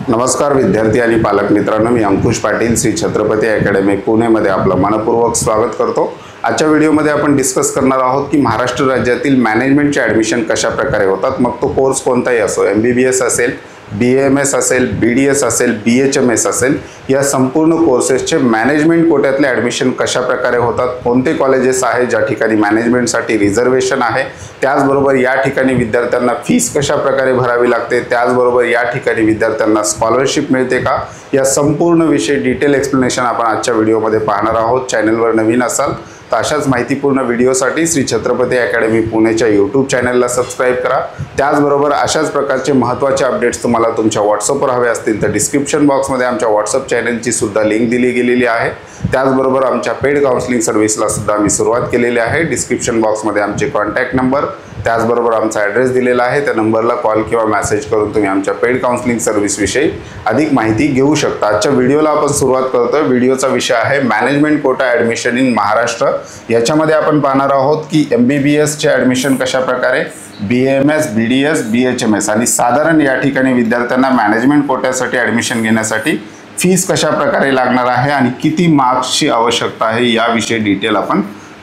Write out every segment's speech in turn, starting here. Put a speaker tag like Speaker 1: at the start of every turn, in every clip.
Speaker 1: नमस्कार विद्यार्थी आणि पालक मित्रांनो, मी अंकुश पाटील श्री छत्रपती अकॅडमी पुणेमध्ये आपलं मनपूर्वक स्वागत करतो। आजच्या व्हिडिओमध्ये आपण डिस्कस करणार आहोत की महाराष्ट्र राज्यातील मॅनेजमेंटचे ॲडमिशन कशा प्रकारे होतात। मग तो कोर्स कोणताही असो, MBBS असेल, BAMS असेल, BDS असेल, BHMS असेल, या संपूर्ण कोर्सेसचे मॅनेजमेंट कोट्यातले ॲडमिशन कशा प्रकारे होतात, कोणते कॉलेजेस आहेत ज्या ठिकाणी मॅनेजमेंटसाठी रिझर्वेशन आहे, त्याचबरोबर या ठिकाणी विद्यार्थ्यांना फीस कशा प्रकारे भरावी लागते, त्याचबरोबर या ठिकाणी विद्यार्थ्यांना स्कॉलरशिप मिळते का, या संपूर्ण विषय डिटेल एक्सप्लेनेशन आपण आजच्या व्हिडिओमध्ये पाहणार आहोत। चॅनलवर नवीन असाल तर अशाच माहितीपूर्ण व्हिडिओसाठी श्री छत्रपती अकॅडमी पुणेच्या यूट्यूब चॅनलला सबस्क्राईब करा। त्याचबरोबर अशाच प्रकारचे महत्त्वाचे अपडेट्स तुम्हाला तुमच्या व्हॉट्सअपवर हवे असतील तर डिस्क्रिप्शन बॉक्समध्ये आमच्या व्हॉट्सअप चॅनलची सुद्धा लिंक दिली गेलेली आहे। त्याचबरोबर आमच्या पेड काउन्सिलिंग सर्व्हिसला सुद्धा मी सुरुवात केलेली आहे। डिस्क्रिप्शन बॉक्समध्ये आमचे कॉन्टॅक्ट नंबर त्याचबरोबर आमचा ॲड्रेस दिलेला आहे, त्या नंबरला कॉल किंवा मेसेज करून तुम्ही आमच्या पेड काउन्सिलिंग सर्व्हिसविषयी अधिक माहिती घेऊ शकता। आजच्या व्हिडिओला आपण सुरुवात करतोय। व्हिडिओचा विषय आहे management quota admission in Maharashtra. याच्यामध्ये आपण पाहणार आहोत की MBBSचे ॲडमिशन कशा प्रकारे, BAMS, BDS, BHMS आणि साधारण या ठिकाणी विद्यार्थ्यांना मॅनेजमेंट कोट्यासाठी ॲडमिशन घेण्यासाठी फीस कशा प्रकारे लागणार आहे आणि किती मार्क्सची आवश्यकता आहे याविषयी डिटेल आपण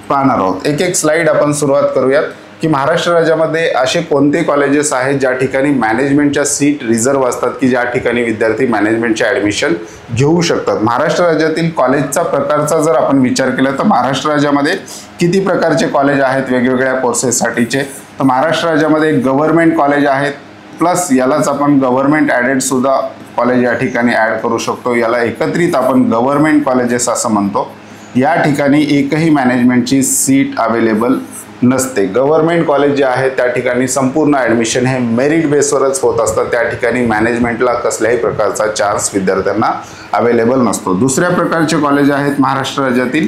Speaker 1: पाहणार आहोत। एक स्लाइड आपण सुरुवात करूयात की महाराष्ट्र राज्यामध्ये असे कोणते कॉलेजेस आहेत ज्या ठिकाणी मॅनेजमेंटच्या सीट रिझर्व्ह असतात की ज्या ठिकाणी विद्यार्थी मॅनेजमेंटचे ॲडमिशन घेऊ शकतात। महाराष्ट्र राज्यातील कॉलेजचा प्रकारचा जर आपण विचार केला तर महाराष्ट्र राज्यामध्ये किती प्रकारचे कॉलेज आहेत वेगवेगळ्या कोर्सेससाठीचे, तर महाराष्ट्र राज्यामध्ये गव्हर्नमेंट कॉलेज आहेत, प्लस यालाच आपण गव्हर्नमेंट ॲडेड सुद्धा कॉलेज या ठिकाणी ॲड करू शकतो। याला एकत्रित आपण गव्हर्नमेंट कॉलेजेस असं म्हणतो। या ठिकाणी एकही मॅनेजमेंटची सीट अवेलेबल नसते। गव्हर्नमेंट कॉलेज जे आहे त्या ठिकाणी संपूर्ण ॲडमिशन हे मेरिट बेसवरच होत असतं। त्या ठिकाणी मॅनेजमेंटला कसल्याही प्रकारचा चान्स विद्यार्थ्यांना अवेलेबल नसतो। दुसऱ्या प्रकारचे कॉलेज आहेत महाराष्ट्र राज्यातील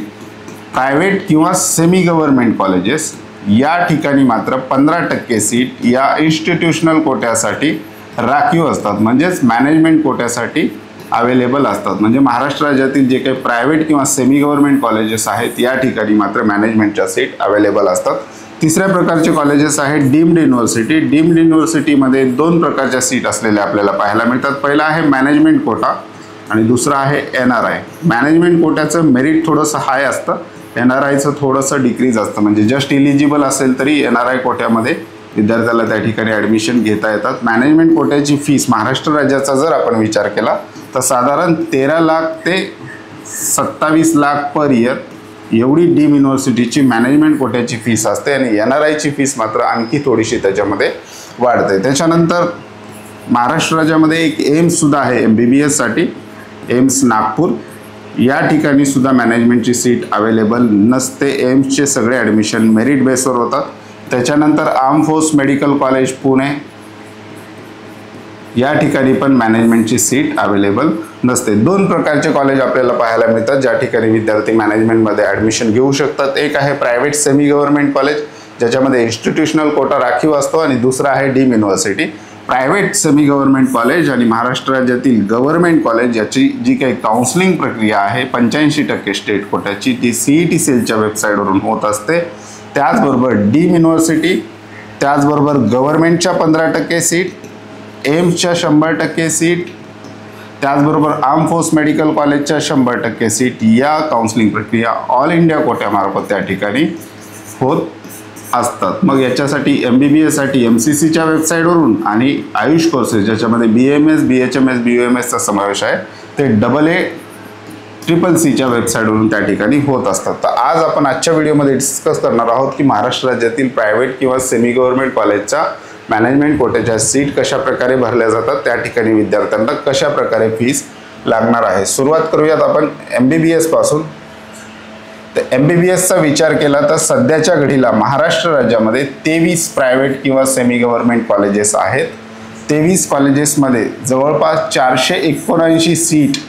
Speaker 1: प्रायव्हेट किंवा सेमी गव्हर्नमेंट कॉलेजेस। या ठिकाणी मात्र 15% सीट या इन्स्टिट्यूशनल कोट्यासाठी राखीव असतात, म्हणजेच मॅनेजमेंट कोट्यासाठी अवेलेबल असतात। म्हणजे महाराष्ट्र राज्यातील जे काही प्रायव्हेट किंवा सेमी गव्हर्नमेंट कॉलेजेस आहेत या ठिकाणी मात्र मॅनेजमेंटच्या सीट अवेलेबल असतात। तिसऱ्या प्रकारचे कॉलेजेस आहेत डीम्ड युनिव्हर्सिटी। डीम्ड युनिव्हर्सिटीमध्ये दोन प्रकारच्या सीट असलेल्या आपल्याला पाहायला मिळतात। पहिला आहे मॅनेजमेंट कोटा आणि दुसरा आहे NRI। मॅनेजमेंट कोट्याचं मेरिट थोडंसं हाय असतं, NRIचं थोडंसं डिक्रीज असतं, म्हणजे जस्ट इलिजिबल असेल तरी NRI कोट्यामध्ये विद्यार्थ्याला त्या ठिकाणी ॲडमिशन घेता येतात। मॅनेजमेंट कोट्याची फीस महाराष्ट्र राज्याचा जर आपण विचार केला तर साधारण 13 लाख ते 27 लाख पर इयर एवढी डीम युनिव्हर्सिटीची मॅनेजमेंट कोट्याची फीस असते आणि NRIची फीस मात्र आणखी थोडीशी त्याच्यामध्ये वाढते। त्याच्यानंतर महाराष्ट्र राज्यामध्ये एक एम्स सुद्धा आहे MBBS साठी, एम्स नागपूर। या ठिकाणी सुद्धा मॅनेजमेंटची सीट अवेलेबल नसते। एम्सचे सगळे ॲडमिशन मेरिट बेसवर होतात। त्याच्यानंतर arm force medical college Pune, या ठिकाणी पण मॅनेजमेंटची सीट अवेलेबल नसते। दोन प्रकारचे कॉलेज आपल्याला पाहायला मिळतात ज्या ठिकाणी विद्यार्थी मॅनेजमेंटमध्ये ॲडमिशन घेऊ शकतात। एक आहे प्रायव्हेट सेमी गव्हर्नमेंट कॉलेज ज्याच्यामध्ये इन्स्टिट्यूशनल कोटा राखीव असतो आणि दुसरा आहे deem university. Private semi government college आणि महाराष्ट्र राज्यातील गव्हर्नमेंट कॉलेज याची जी काही काउन्सिलिंग प्रक्रिया आहे 85% स्टेट कोट्याची ती CET सेलच्या वेबसाईटवरून होत असते। त्याचबरोबर डीम युनिव्हर्सिटी, त्याचबरोबर गव्हर्नमेंटच्या 15% सीट, एम्सच्या 100% सीट, त्याचबरोबर आर्म फोर्स मेडिकल कॉलेजच्या 100% सीट या काउन्सिलिंग प्रक्रिया ऑल इंडिया कोट्यामार्फत त्या ठिकाणी होत असतात। मग याच्यासाठी MBBSसाठी MCCच्या वेबसाईटवरून आणि आयुष कोर्सेस ज्याच्यामध्ये BAMS, BHMS, BUMSचा समावेश आहे ते AA CCCच्या वेबसाईटवरून त्या ठिकाणी होत असतात। तर आज आपण आजच्या व्हिडिओमध्ये डिस्कस करणार आहोत की महाराष्ट्र राज्यातील प्रायव्हेट किंवा सेमी गव्हर्नमेंट कॉलेजच्या मॅनेजमेंट कोट्याच्या सीट कशा प्रकारे भरल्या जातात, त्या ठिकाणी विद्यार्थ्यांना कशा प्रकारे फीस लागणार आहे। सुरुवात करूयात आपण MBBS पासून। तर MBBSचा विचार केला तर सध्याच्या घडीला महाराष्ट्र राज्यामध्ये 23 प्रायव्हेट किंवा सेमी गव्हर्नमेंट कॉलेजेस आहेत। 23 कॉलेजेसमध्ये जवळपास 479 सीट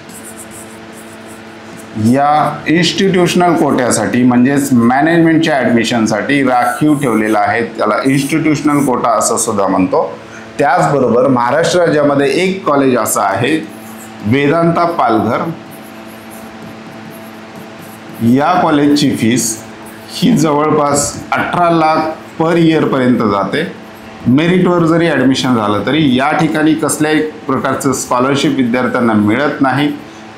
Speaker 1: या इन्स्टिट्यूशनल कोट्यासाठी म्हणजेच मॅनेजमेंटच्या ॲडमिशनसाठी राखीव ठेवलेला आहे। त्याला इन्स्टिट्यूशनल कोटा असं सुद्धा म्हणतो। त्याचबरोबर महाराष्ट्र राज्यामध्ये एक कॉलेज असं आहे वेदांता पालघर। या कॉलेजची फीस ही जवळपास 18 लाख पर इयर पर्यंत जाते। मेरिटवर जरी ॲडमिशन झालं तरी या ठिकाणी कसल्याही प्रकारचं स्कॉलरशिप विद्यार्थ्यांना मिळत नाही।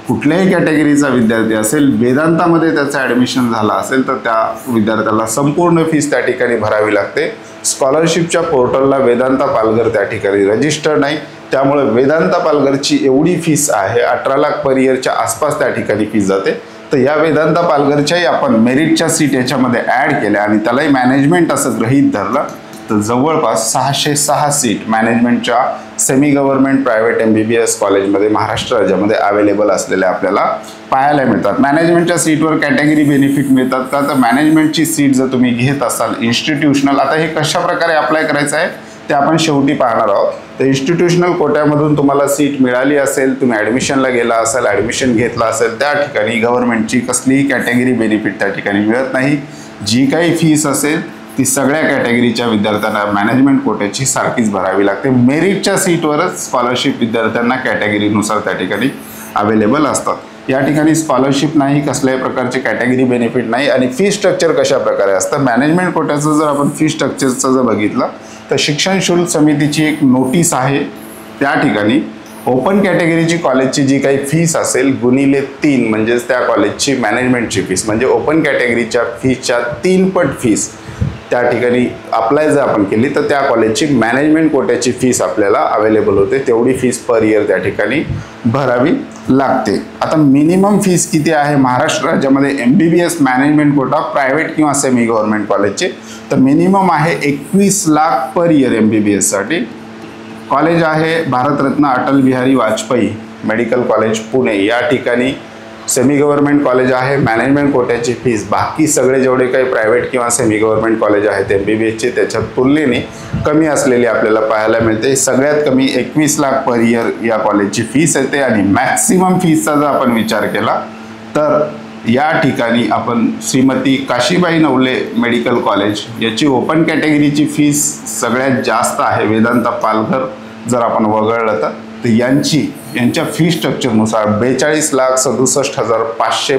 Speaker 1: कुठल्याही कॅटेगरीचा विद्यार्थी असेल, वेदांतामध्ये त्याचं ॲडमिशन झालं असेल तर त्या विद्यार्थ्याला संपूर्ण फीस त्या ठिकाणी भरावी लागते। स्कॉलरशिपच्या पोर्टलला वेदांता पालघर त्या ठिकाणी रजिस्टर नाही, त्यामुळे वेदांता पालघरची एवढी फीस आहे 18 लाख पर इयरच्या आसपास त्या ठिकाणी फीस जाते। तर या वेदांता पालघरच्याही आपण मेरिटच्या सीट याच्यामध्ये ॲड केल्या आणि त्यालाही मॅनेजमेंट असं गृहीत धरलं तर जवळपास 606 सीट मॅनेजमेंटच्या सेमी गव्हर्नमेंट प्रायव्हेट MBBS कॉलेजमध्ये महाराष्ट्र राज्यामध्ये अवेलेबल असलेल्या आपल्याला पाहायला मिळतात। मॅनेजमेंटच्या सीटवर कॅटेगरी बेनिफिट मिळतात का, तर मॅनेजमेंटची सीट जर तुम्ही घेत असाल इन्स्टिट्यूशनल, आता हे कशा प्रकारे अप्लाय करायचं आहे ते आपण शेवटी पाहणार आहोत। तर इन्स्टिट्यूशनल कोट्यामधून तुम्हाला सीट मिळाली असेल, तुम्ही ॲडमिशनला गेला असाल, ॲडमिशन घेतला असेल, त्या ठिकाणी गव्हर्नमेंटची कसलीही कॅटेगरी बेनिफिट त्या ठिकाणी मिळत नाही। जी काही फीस असेल ती सगळ्या कॅटेगरीच्या विद्यार्थ्यांना मॅनेजमेंट कोट्याची सारखीच भरावी लागते। मेरिटच्या सीटवरच स्कॉलरशिप विद्यार्थ्यांना कॅटेगरीनुसार त्या ठिकाणी अवेलेबल असतात। या ठिकाणी स्कॉलरशिप नाही, कसल्याही प्रकारचे कॅटेगरी बेनिफिट नाही। आणि फी स्ट्रक्चर कशा प्रकारे असतं, मॅनेजमेंट कोट्याचं जर आपण फी स्ट्रक्चरचं जर बघितलं तर शिक्षण शुल्क समितीची एक नोटीस आहे, त्या ठिकाणी ओपन कॅटेगरीची कॉलेजची जी काही फीस असेल गुणिले 3 म्हणजेच त्या कॉलेजची मॅनेजमेंटची फीस, म्हणजे ओपन कॅटेगरीच्या फीसच्या 3 पट फीस त्या ठिकाणी अप्लाय जर आपण केली तर त्या कॉलेजची मॅनेजमेंट कोट्याची फीस आपल्याला अवेलेबल होते, तेवढी फीस पर इयर त्या ठिकाणी भरावी लागते। आता मिनिमम फीस किती आहे महाराष्ट्र राज्यामध्ये MBBS मॅनेजमेंट कोटा प्रायव्हेट किंवा सेमी गव्हर्नमेंट कॉलेजचे, तर मिनिमम आहे 21 लाख पर इयर MBBS साठी। कॉलेज आहे भारतरत्न अटल बिहारी वाजपेयी मेडिकल कॉलेज पुणे, या ठिकाणी सेमी गव्हर्नमेंट कॉलेज आहे। मॅनेजमेंट कोट्याची फीस बाकी सगळे जेवढे काही प्रायव्हेट किंवा सेमी गव्हर्नमेंट कॉलेज आहेत MBBSचे त्याच्या तुलनेने कमी असलेली आपल्याला पाहायला मिळते। सगळ्यात कमी 21 लाख पर इयर या कॉलेजची फीस येते। आणि मॅक्सिमम फीसचा जर आपण विचार केला तर या ठिकाणी आपण श्रीमती काशीबाई नवले मेडिकल कॉलेज याची ओपन कॅटेगरीची फीस सगळ्यात जास्त आहे। वेदांता पालघर जर आपण वगळलं तर यांच्या फी स्ट्रक्चरनुसार 42,67,500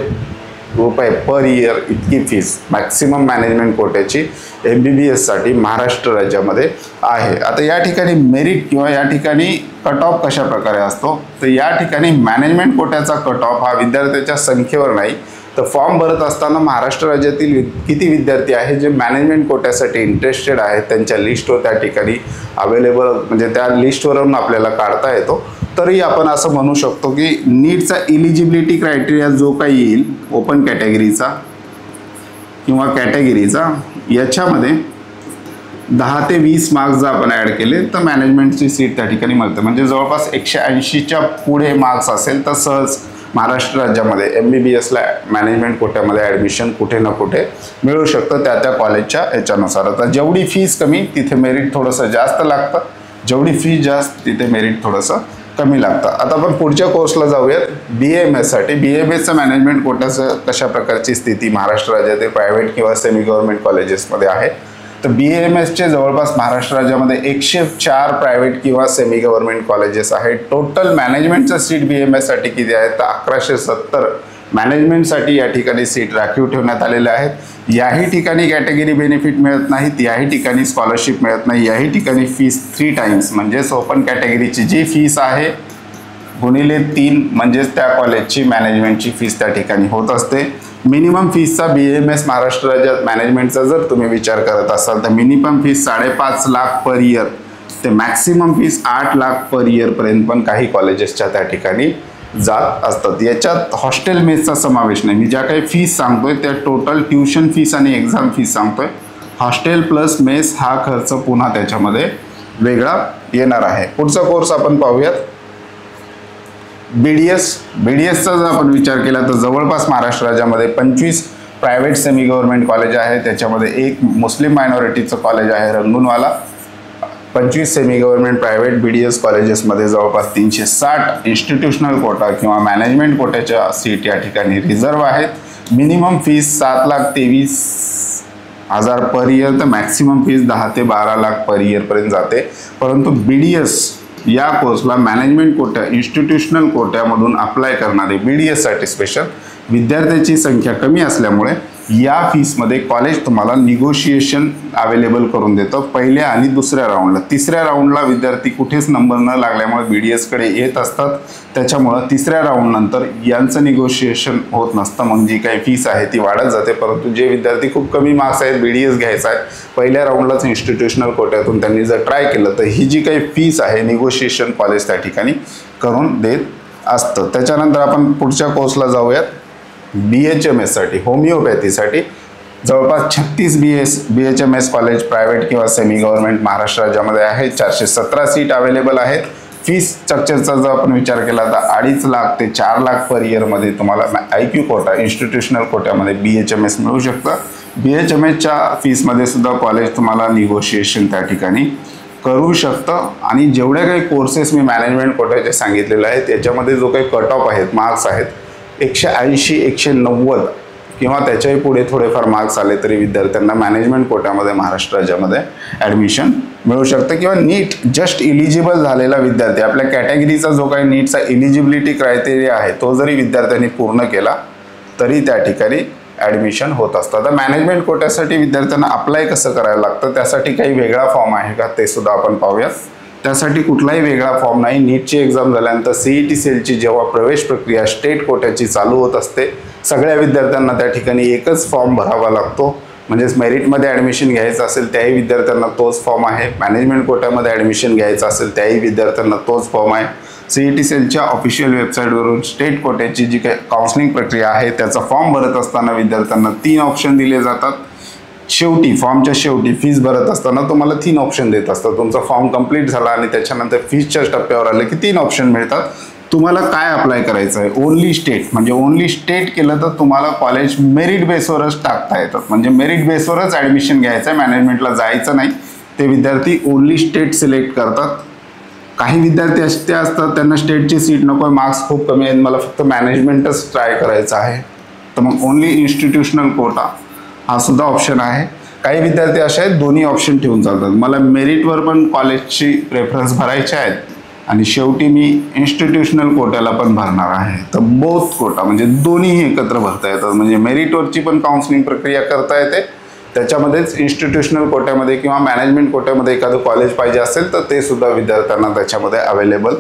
Speaker 1: रुपये पर इयर इतकी फीस मॅक्सिमम मॅनेजमेंट कोट्याची MBBS साठी महाराष्ट्र राज्यामध्ये आहे। आता या ठिकाणी मेरिट किंवा या ठिकाणी कट ऑफ कशा प्रकारे असतो, तर या ठिकाणी मॅनेजमेंट कोट्याचा कट ऑफ हा विद्यार्थ्याच्या संख्येवर नाही, तर फॉर्म भरत असताना महाराष्ट्र राज्यातील किती विद्यार्थी आहेत जे मॅनेजमेंट कोट्यासाठी इंटरेस्टेड आहेत त्यांच्या लिस्टवर त्या ठिकाणी अवेलेबल, म्हणजे त्या लिस्टवरून आपल्याला काढता येतो। तरी आपण असं म्हणू शकतो की नीटचा इलिजिबिलिटी क्रायटेरिया जो काही येईल ओपन कॅटेगरीचा किंवा कॅटेगरीचा, याच्यामध्ये 10 ते 20 मार्क्स जर आपण ॲड केले तर मॅनेजमेंटची सीट त्या ठिकाणी मिळते। म्हणजे जवळपास 180च्या पुढे मार्क्स असेल तर सहज महाराष्ट्र राज्यामध्ये MBBSला मॅनेजमेंट कोट्यामध्ये ॲडमिशन कुठे ना कुठे मिळू शकतं त्या कॉलेजच्या याच्यानुसार। आता जेवढी फीस कमी तिथे मेरिट थोडंसं जास्त लागतं, जेवढी फीस जास्त तिथे मेरिट थोडंसं कमी लागतं। आता आपण पुढच्या कोर्सला जाऊयात BAMS साठी। BAMSचं मॅनेजमेंट कोट्याचं कशा प्रकारची स्थिती महाराष्ट्र राज्यातील प्रायव्हेट किंवा सेमी गव्हर्नमेंट कॉलेजेसमध्ये आहे, तर BAMSचे जवळपास महाराष्ट्र राज्यामध्ये 104 प्रायव्हेट किंवा सेमी गव्हर्नमेंट कॉलेजेस आहेत। टोटल मॅनेजमेंटचं सीट BAMS साठी किती आहेत तर 1170 मॅनेजमेंटसाठी या ठिकाणी सीट राखीव ठेवण्यात आलेल्या आहेत। याही ठिकाणी कॅटेगरी बेनिफिट मिळत नाहीत, याही ठिकाणी स्कॉलरशिप मिळत नाही, याही ठिकाणी फीस 3 टाइम्स म्हणजेच ओपन कॅटेगरीची जी फीस आहे गुणिले 3 म्हणजेच त्या कॉलेजची मॅनेजमेंटची फीस त्या ठिकाणी होत असते। मिनिमम फीसचा BAMS महाराष्ट्र राज्यात मॅनेजमेंटचा जर तुम्ही विचार करत असाल तर minimum fees 5.5 lakh per year ते maximum fees 8 lakh per year पर्यंत पण काही कॉलेजेसच्या त्या ठिकाणी जात असतात। याच्यात हॉस्टेल मेसचा समावेश नाही। मी ज्या काही फीस सांगतोय त्या टोटल ट्युशन फीस आणि एक्झाम फीस सांगतोय। हॉस्टेल प्लस मेस हा खर्च पुन्हा त्याच्यामध्ये वेगळा येणार आहे। पुढचा कोर्स आपण पाहूयात BDSचा जर आपण विचार केला तर जवळपास महाराष्ट्र राज्यामध्ये 25 प्रायव्हेट सेमी गव्हर्नमेंट कॉलेज आहे, त्याच्यामध्ये एक मुस्लिम मायनॉरिटीचं कॉलेज आहे Rangoonwala. 25 semi government private BDS कॉलेजेसमध्ये जवळपास 360 इन्स्टिट्यूशनल कोटा किंवा मॅनेजमेंट कोट्याच्या सीट या ठिकाणी रिझर्व आहेत। मिनिमम फीस 7,23,000 पर इयर तर मॅक्सिमम फीस 10 ते 12 लाख पर इयर पर्यंत जाते। परंतु BDS या कोर्सला मॅनेजमेंट कोट्या इन्स्टिट्यूशनल कोट्यामधून अप्लाय करणारे BDS साठी स्पेशल विद्यार्थ्यांची संख्या कमी असल्यामुळे या फीसमध्ये कॉलेज तुम्हाला निगोशिएशन अवेलेबल करून देतं पहिल्या आणि दुसऱ्या राऊंडला. तिसऱ्या राऊंडला विद्यार्थी कुठेच नंबर न लागल्यामुळे BDSकडे येत असतात, त्याच्यामुळं तिसऱ्या राऊंड नंतर यांचं निगोशिएशन होत नसतं. मग जी काही फीस आहे ती वाढत जाते. परंतु जे विद्यार्थी खूप कमी मार्क्स आहेत, BDS घ्यायचा आहे, पहिल्या राऊंडलाच इन्स्टिट्यूशनल कोट्यातून त्यांनी जर ट्राय केलं तर ही जी काही फीस आहे निगोशिएशन कॉलेज त्या ठिकाणी करून देत असतं. त्याच्यानंतर आपण पुढच्या कोर्सला जाऊयात. BHMSसाठी होमिओपॅथीसाठी जवळपास 36 BHMS कॉलेज प्रायव्हेट किंवा सेमी गव्हर्नमेंट महाराष्ट्र राज्यामध्ये आहे. 417 सीट अवेलेबल आहेत. फीस स्ट्रक्चरचा जर आपण विचार केला तर 2.5 लाख ते 4 लाख पर इयरमध्ये तुम्हाला IQ कोटा इन्स्टिट्यूशनल कोट्यामध्ये BHMS मिळू शकतं. BHMSच्या फीसमध्ये सुद्धा कॉलेज तुम्हाला निगोशिएशन त्या ठिकाणी करू शकतं. आणि जेवढे काही कोर्सेस मी मॅनेजमेंट कोट्याचे सांगितलेले आहेत त्याच्यामध्ये जो काही कट ऑफ आहेत, मार्क्स आहेत, 180, 190 किंवा त्याच्याही पुढे थोडेफार मार्क्स आले तरी विद्यार्थ्यांना मॅनेजमेंट कोट्यामध्ये महाराष्ट्र राज्यामध्ये ॲडमिशन मिळू शकतं. किंवा नीट जस्ट इलिजिबल झालेला विद्यार्थी, आपल्या कॅटेगरीचा जो काही नीटचा इलिजिबिलिटी क्रायटेरिया आहे तो जरी विद्यार्थ्यांनी पूर्ण केला तरी त्या ठिकाणी ॲडमिशन होत असतं. आता मॅनेजमेंट कोट्यासाठी विद्यार्थ्यांना अप्लाय कसं करायला लागतं, त्यासाठी काही वेगळा फॉर्म आहे का ते सुद्धा आपण पाहूयात. त्यासाठी कुठलाही वेगळा फॉर्म नाही. नीटची एक्झाम झाल्यानंतर CET सेलची जेव्हा प्रवेश प्रक्रिया स्टेट कोट्याची चालू होत असते, सगळ्या विद्यार्थ्यांना त्या ठिकाणी एकच फॉर्म भरावा लागतो. म्हणजेच मेरिटमध्ये ॲडमिशन घ्यायचं असेल त्याही विद्यार्थ्यांना तोच फॉर्म आहे, मॅनेजमेंट कोट्यामध्ये ॲडमिशन घ्यायचं असेल त्याही विद्यार्थ्यांना तोच फॉर्म आहे. CET सेलच्या ऑफिशियल वेबसाईटवरून स्टेट कोट्याची जी काही काउन्सिलिंग प्रक्रिया आहे त्याचा फॉर्म भरत असताना विद्यार्थ्यांना 3 ऑप्शन दिले जातात. शेवटी फॉर्मच्या शेवटी फीस भरत असताना तुम्हाला 3 ऑप्शन देत असतात. तुमचा फॉर्म कंप्लीट झाला आणि त्याच्यानंतर फीसच्या टप्प्यावर आले की 3 ऑप्शन मिळतात. तुम्हाला काय अप्लाय करायचं आहे, ओनली स्टेट, म्हणजे ओनली स्टेट केलं तर तुम्हाला कॉलेज मेरिट बेसवरच टाकता येतात. म्हणजे मेरिट बेसवरच ॲडमिशन घ्यायचं आहे, मॅनेजमेंटला जायचं नाही. ते विद्यार्थी ओनली स्टेट सिलेक्ट करतात. काही विद्यार्थी असे असतात त्यांना स्टेटची सीट नको, मार्क्स खूप कमी आहेत, मला फक्त मॅनेजमेंटच ट्राय करायचं आहे, तर मग ओनली इन्स्टिट्यूशनल कोटा हा सुद्धा ऑप्शन आहे. काही विद्यार्थी असे आहेत दोन्ही ऑप्शन ठेवून चालतात, मला मेरिटवर पण कॉलेजची प्रेफरन्स भरायचे आहेत आणि शेवटी मी इन्स्टिट्यूशनल कोट्याला पण भरणार आहे. तर बोथ कोटा म्हणजे दोन्हीही एकत्र भरता येतात. म्हणजे मेरिटवरची पण काउन्सिलिंग प्रक्रिया करता येते, त्याच्यामध्येच इन्स्टिट्यूशनल कोट्यामध्ये किंवा मॅनेजमेंट कोट्यामध्ये एखादं कॉलेज पाहिजे असेल तर ते सुद्धा विद्यार्थ्यांना त्याच्यामध्ये अवेलेबल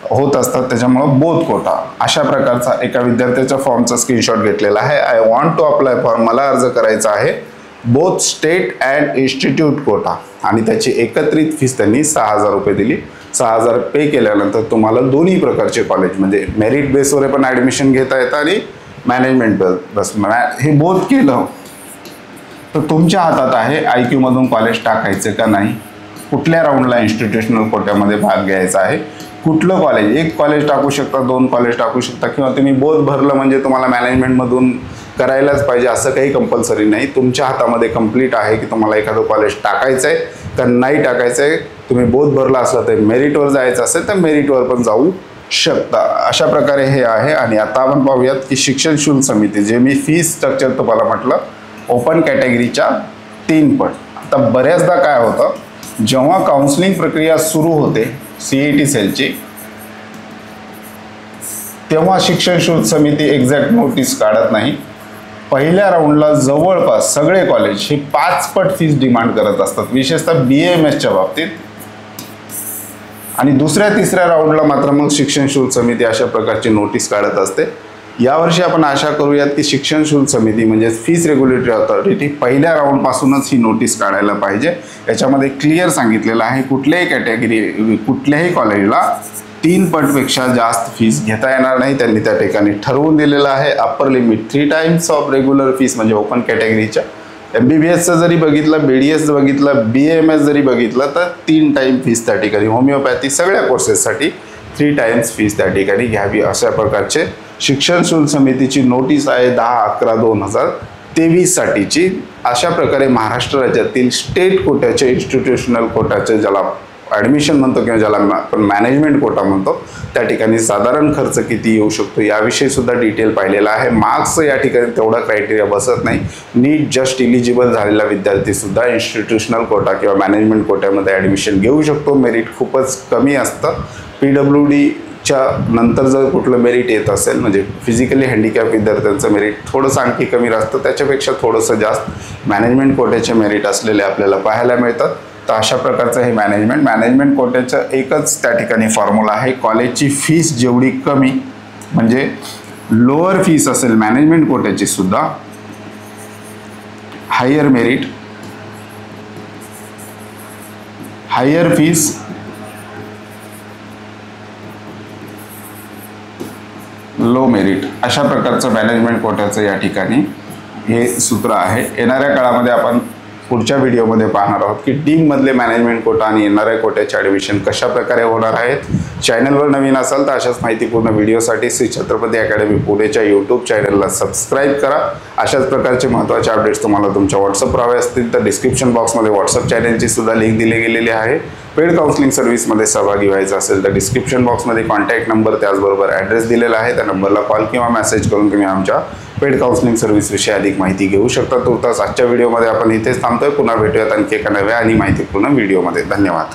Speaker 1: होत असतात. त्याच्यामुळं बोथ कोटा अशा प्रकारचा एका विद्यार्थ्याच्या फॉर्मचा स्क्रीनशॉट घेतलेला आहे. I want to apply for, मला अर्ज करायचा आहे both state and institute quota, आणि त्याची एकत्रित फीस त्यांनी 6,000 रुपये दिली. 6,000 पे केल्यानंतर तुम्हाला दोन्ही प्रकारचे कॉलेज म्हणजे मेरिट बेसवर पण ॲडमिशन घेता येतं आणि मॅनेजमेंट बस हे बोथ केलं तर तुमच्या हातात आहे IQ मधून कॉलेज टाकायचं का नाही, कुठल्या राऊंडला इन्स्टिट्यूशनल कोट्यामध्ये भाग घ्यायचा आहे, कुठलं कॉलेज, एक कॉलेज टाकू शकता, 2 कॉलेज टाकू शकता, किंवा तुम्ही बोथ भरलं म्हणजे तुम्हाला मॅनेजमेंटमधून करायलाच पाहिजे असं काही कंपल्सरी नाही. तुमच्या हातामध्ये कंप्लीट आहे की तुम्हाला एखादं कॉलेज टाकायचं आहे का नाही टाकायचं आहे. तुम्ही बोथ भरला असला तर मेरिटवर जायचं असेल तर मेरिटवर पण जाऊ शकता. अशा प्रकारे हे आहे. आणि आता आपण पाहूयात की शिक्षण शुल्क समिती, जे मी फीस स्ट्रक्चर तुम्हाला म्हटलं ओपन कॅटेगरीच्या 3 पट. आता बऱ्याचदा काय होतं, जेव्हा काउन्सिलिंग प्रक्रिया सुरू होते CET सेलची तेव्हा शिक्षण शुल्क समिती एक्झॅक्ट नोटीस काढत नाही. पहिल्या राऊंडला जवळपास सगळे कॉलेज हे 5 पट फीस डिमांड करत असतात, विशेषतः BAMSच्या बाबतीत. आणि दुसऱ्या तिसऱ्या राऊंडला मात्र मग शिक्षण शुल्क समिती अशा प्रकारची नोटीस काढत असते. यावर्षी आपण आशा करूयात की शिक्षण शुल्क समिती म्हणजे फीस रेग्युलेटरी ऑथॉरिटी पहिल्या राऊंडपासूनच ही नोटीस काढायला पाहिजे. याच्यामध्ये क्लिअर सांगितलेलं आहे कुठल्याही कॅटेगरी कुठल्याही कॉलेजला 3 पटपेक्षा जास्त फीस घेता येणार नाही. त्यांनी त्या ठिकाणी ठरवून दिलेलं आहे. Upper limit 3 times of regular fees म्हणजे ओपन कॅटेगरीच्या. MBBSचं जरी बघितलं, BDS बघितलं, BAMS जरी बघितलं तर 3 टाइम फीस त्या ठिकाणी, होमिओपॅथी सगळ्या कोर्सेससाठी 3 टाइम्स फीस त्या ठिकाणी घ्यावी अशा प्रकारचे शिक्षण शुल्क समितीची नोटीस आहे 10/11/2023 साठीची. अशा प्रकारे महाराष्ट्र राज्यातील स्टेट कोट्याचे इन्स्टिट्यूशनल कोट्याचे ज्याला ॲडमिशन म्हणतो किंवा ज्याला आपण मॅनेजमेंट कोटा म्हणतो त्या ठिकाणी साधारण खर्च किती येऊ शकतो याविषयी सुद्धा डिटेल पाहिलेला आहे. मार्क्स या ठिकाणी तेवढा क्रायटेरिया बसत नाही. नीट जस्ट इलिजिबल झालेला विद्यार्थी सुद्धा इन्स्टिट्यूशनल कोटा किंवा मॅनेजमेंट कोट्यामध्ये ॲडमिशन घेऊ शकतो. मेरिट खूपच कमी असतं. PWD च्या नंतर जर कुठलं मेरिट येत असेल, म्हणजे फिजिकली हँडिकॅप विद्यार्थ्यांचं मेरिट थोडंसं आणखी कमी असतं, त्याच्यापेक्षा थोडंसं जास्त मॅनेजमेंट कोट्याचे मेरिट असलेले आपल्याला पाहायला मिळतात. तर अशा प्रकारचं हे मॅनेजमेंट कोट्याचं एकच त्या ठिकाणी फॉर्म्युला आहे, कॉलेजची फीस जेवढी कमी, म्हणजे लोअर फीस असेल मॅनेजमेंट कोट्याची सुद्धा, higher merit, higher fees, low merit, अशा प्रकारचं मॅनेजमेंट कोट्याचं या ठिकाणी हे सूत्र आहे. येणाऱ्या काळामध्ये आपण पुढच्या व्हिडिओमध्ये पाहणार आहोत की डीममधले मॅनेजमेंट कोटा आणि येणाऱ्या कोट्याचे ॲडमिशन कशा प्रकारे होणार आहेत. चॅनलवर नवीन असाल तर अशाच माहितीपूर्ण व्हिडिओसाठी श्री छत्रपती अकॅडमी पुणेच्या यूट्यूब चॅनलला सबस्क्राईब करा. अशाच प्रकारचे महत्त्वाचे अपडेट्स तुम्हाला तुमच्या व्हॉट्सअप हवे असतील तर डिस्क्रिप्शन बॉक्समध्ये व्हॉट्सअप चॅनलची सुद्धा लिंक दिली गेलेली आहे. पेड काउन्सिलिंग सर्व्हिसमध्ये सहभागी व्हायचं असेल तर डिस्क्रिप्शन बॉक्समध्ये कॉन्टॅक्ट नंबर त्याचबरोबर ॲड्रेस दिलेला आहे. त्या नंबरला कॉल किंवा मेसेज करून तुम्ही आमच्या पेड काउन्सिलिंग सर्व्हिसविषयी अधिक माहिती घेऊ शकता. तुर्तास आजच्या व्हिडिओमध्ये आपण इथेच थांबतोय. पुन्हा भेटूयात आणखी एका नव्या आणि माहितीपूर्ण व्हिडिओमध्ये. धन्यवाद.